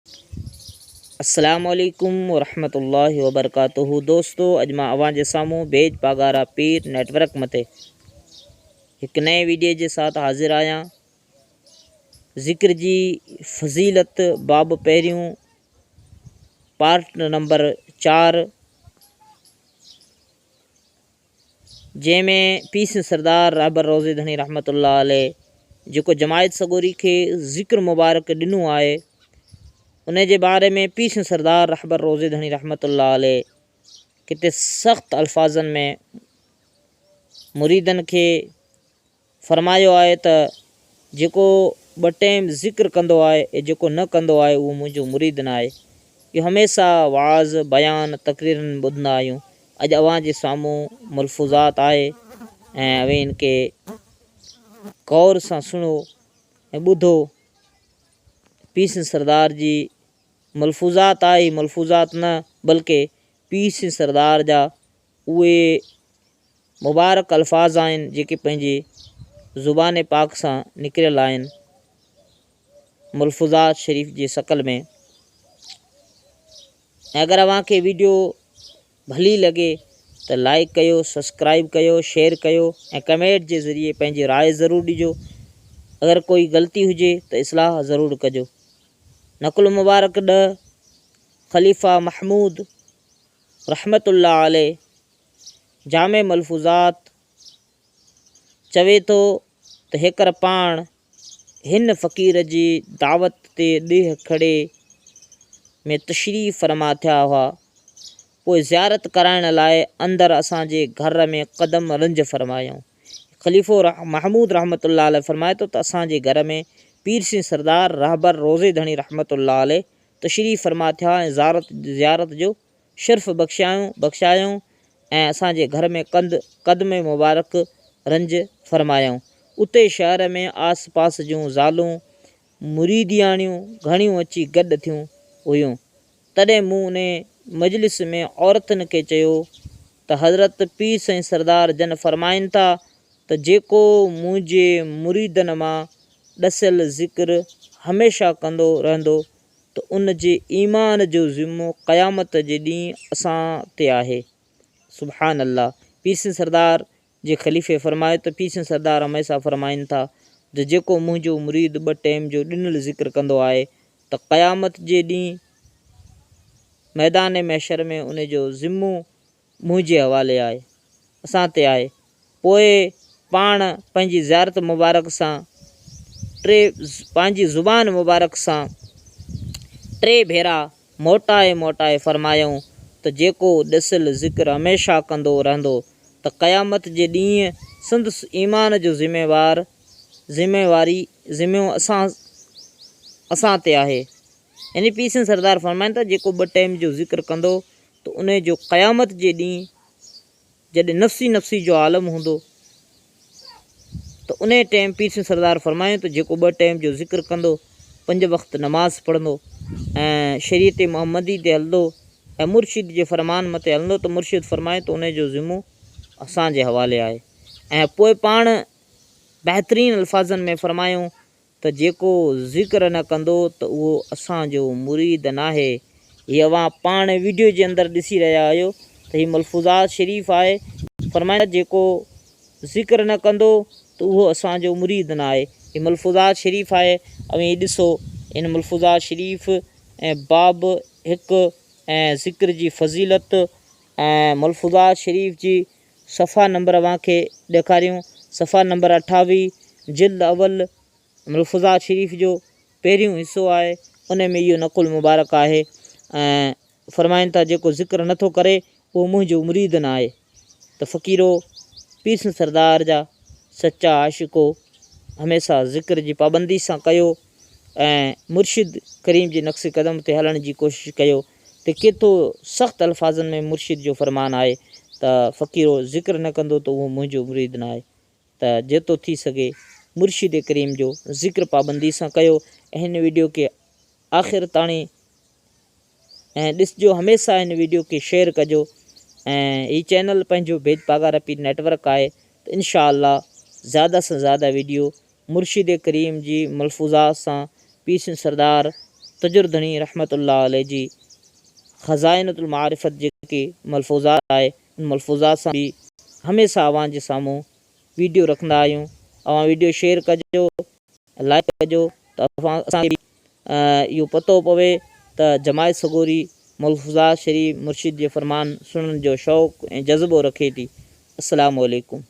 अस्सलामु अलैकुम वरहमतुल्लाहि वबरकातुहू। दोस्तों, अज मां अवां जे साम्हूं बेज पागारा पीर नेटवर्क मते एक नए वीडियो के साथ हाजिर आया। ज़िक्र जी फजीलत बाब पहिरियों पार्ट नंबर 4, जैमें पीस सरदार रहबर रोज़े धनी रहमतुल्लाह अलैह जो जमायत सगोरी के ज़िक्र मुबारक दिनों आए, उन जे बारे में पीस सरदार रहबर रोज़े धनी रहमतुल्लाह अलैह किते सख्त अल्फाजन में मुरीदन के फरमायो आए त जेको ब टाइम ज़िक्र कंदो आए ए जेको न कंदो आए वो मुझो मुरीद न आए। कि हमेशा वाज़ बयान तकरीरन बुधंदा आहियूं। अज अवां जे साम्हूं मलफूज़ात आए ऐं अवे इनके गौर सां सुनो ऐं ॿुधो। पीस सरदार जी मलफूज़ात आए, मलफूज़ात न बल्कि पीस सरदार जा उहे मुबारक अल्फाज आहिनि जेके पंहिंजे ज़ुबान पाक सां निकिरियल आहिनि मलफूज़ात शरीफ़ जी शकल में। अगर अवां खे वीडियो भली लगे तो लाइक कयो, सब्सक्राइब कयो, शेयर कयो ऐं कमेंट के ज़रिए पंहिंजी राय ज़रूर दीजो। अगर कोई गलती हुजे तो इस्लाह ज़रूर कजो। नकुल मुबारक 10 खलीफ़ा महमूद रहमतुल्लाह अलैह जामे मलफूज़ात चवे तो हेकर पाण हिन फ़कीर जी दावत ते ॾींहं खड़े में तशरीफ़ फरमा थिया हुआ, पोइ ज़ियारत कराइण लाइ अंदर असांजे घर में कदम रंज फरमायूं। खलीफ़ो महमूद रहमतुल्लाह अलैह फरमाए तो असांजे घर में पीर सिंह सरदार रहबर रोज़े धनी रहमतुल्लाह अलैह तशरीफ़ फरमा थिया ऐं ज़ियारत जो शर्फ़ बख्शायूं ऐं असांजे घर में कदम मुबारक रंज फरमायूं। उते शहर में आस पास जूं ज़ालूं मुरीदियाणियूं घणियूं अची गॾु थियूं हुयूं। तॾहिं मूं उन मजलिस में औरतुनि खे चयो त हज़रत पीर साईं सरदार जन फरमाइनि था त जेको मुंहिंजे मुरीदन मां ॾसियल ज़िक्र हमेशा कंदो रहंदो त उन जे ईमान जो ज़िम्मो क़यामत जे ॾींहुं असां ते आहे। सुभान अल्लाह। पीर सिंह सरदार जे ख़लीफ़े फरमाए त पीर सिंह सरदार हमेशा फरमाइनि था त जेको मुंहिंजो मुरीद 2 टाइम जो ॾिनल ज़िक्र कंदो आहे त क़यामत जे ॾींहुं मैदान महशर में उन जो ज़िम्मो मुंहिंजे हवाले आहे, असां ते आहे। पोइ पाण पंहिंजी ज़ियारत मुबारक सां पंहिंजी ज़ुबान मुबारक सां 3 भेरा मोटाए फरमायूं त जेको ॾसियल ज़िक्र हमेशा कंदो रहंदो त क़यामत जे ॾींहुं संदसि ईमान जो ज़िम्मेवारी असां ते आहे। यानी पीर सिंह सरदार फरमाइनि था जेको 2 टाइम जो ज़िक्र कंदो तो उन जो क़यामत जे ॾींहुं जॾहिं नफ़्सी जो आलम हूंदो तो उन टाइम पीर सिंह सरदार फरमायूं त जेको 2 टाइम जो ज़िक्र कंदो, 5 वक़्त नमाज़ पढ़ंदो ऐं शरीयत मोहम्मदी ते हलंदो ऐं मुर्शिद जे फरमान मते हलंदो तो मुर्शिद फरमाए तो उन जो ज़िम्मो असांजे हवाले आहे। ऐं पोइ पाण बहितरीन अल्फाज़न में फरमायूं त जेको ज़िक्र न कंदो तो उहो असांजो मुरीद न आहे। ये अवां पाण वीडियो जे अंदर ॾिसी रहिया आहियो त हीअ मलफूज़ात शरीफ़ आहे। फरमाए जेको ज़िक्र न कंदो तो उहो असांजो मुरीद न आहे। हीअ मलफूज़ात शरीफ़ आहे। ऐं ॾिसो इन मलफूज़ात शरीफ़ ऐं बाब 1 ऐं ज़िक्र जी फज़ीलत ऐं मलफूज़ात शरीफ़ जी सफ़ा नंबर अवां खे ॾेखारियूं। सफ़ा नंबर 28 जिल्द अवल मलफूज़ात शरीफ़ जो पहिरियों हिस्सो आहे। उन में इहो नकुल मुबारक आहे ऐं फरमाइनि था जेको ज़िक्र नथो करे उहो मुंहिंजो मुरीद न आहे। त फ़कीरो पीर सिंह सरदार जा सच्चा आशिको हमेशा ज़िक्र जी पाबंदी सां कयो ऐं मुर्शिद करीम जी नक्श कदम ते हलण जी कोशिशि कयो। त केतिरो सख़्तु अल्फाज़नि में मुर्शिद जो फरमान आहे त फ़कीरो ज़िक्र न कंदो त उहो मुंहिंजो मुरीद न आहे। त जेतिरो थी सघे मुर्शिद करीम जो ज़िक्र पाबंदी सां कयो। हिन वीडियो के आख़िर ताणी ऐं ॾिसजो, हमेशा हिन वीडियो के शेयर कजो ऐं हीअ चैनल पंहिंजो बेज पागारा पीर नेटवर्क आहे त इंशाअल्लाह ज़्यादा से ज़्यादा वीडियो मुर्शिद करीम जी मलफूज़ात सां पीर सिंह सरदार तजुरधणी रहमतुल्लाह अलैह जी ख़ज़ाइनतुल मारिफ़त जेके मलफ़ूज़ात आहे उन मलफ़ूज़ात सां बि हमेशह अवां जे साम्हूं वीडियो रखंदा आहियूं। अवां वीडियो शेयर कजो, लाइक कजो त असांखे इहो पतो पवे त जमायत सगोरी मलफ़ूज़ात शरीफ़ मुर्शिद जे फ़रमान सुनण जो शौक़ु ऐं जज़्बो रखे थी। अस्सलामु अलैकुम।